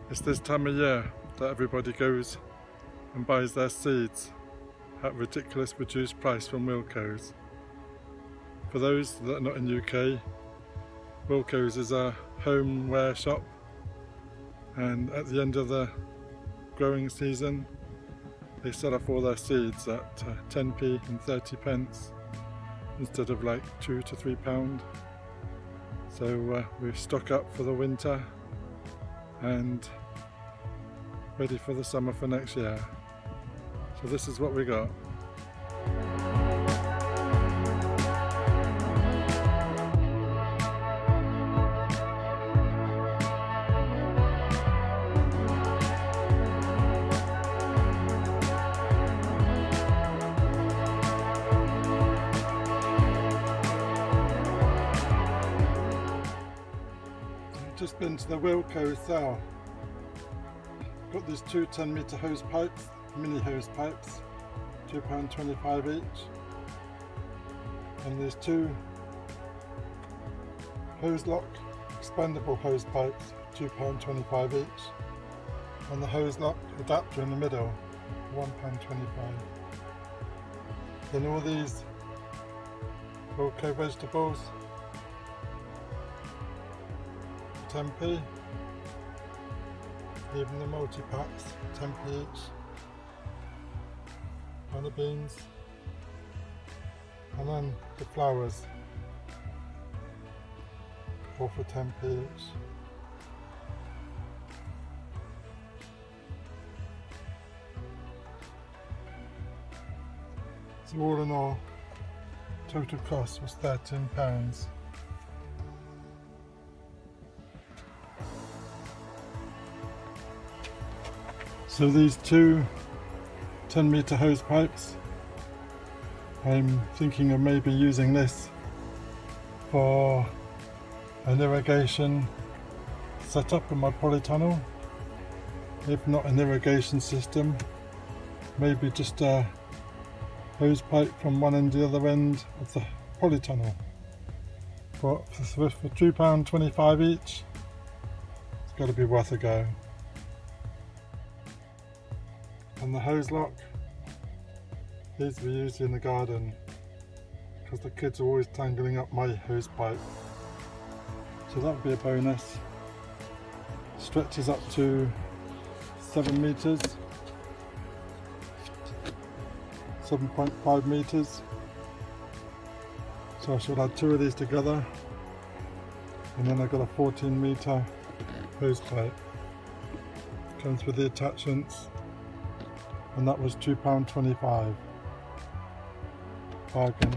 It's this time of year that everybody goes and buys their seeds at ridiculous reduced price from Wilko's. For those that are not in UK, Wilko's is a homeware shop, and at the end of the growing season they sell off all their seeds at 10p and 30p instead of like £2 to £3. So we stock up for the winter and ready for the summer for next year. So this is what we got. Just been to the Wilko cell. Got these two 10-metre hose pipes, mini hose pipes, £2.25 each, and there's two hose lock expandable hose pipes, £2.25 each, and the hose lock adapter in the middle, £1.25. Then all these Wilko vegetables, 10p, even the multi-packs, 10p each, and the beans, and then the flowers, all for 10p each. So all in all, total cost was £13. So these two 10-metre hose pipes, I'm thinking of maybe using this for an irrigation setup in my polytunnel. If not an irrigation system, maybe just a hose pipe from one end to the other end of the polytunnel. But for £2.25 each, it's got to be worth a go. And the hose lock, these we use in the garden because the kids are always tangling up my hose pipe, so that would be a bonus. Stretches up to 7 metres, 7.5 metres, so I should add two of these together, and then I've got a 14-metre hose pipe. Comes with the attachments, and that was £2.25. Bargain.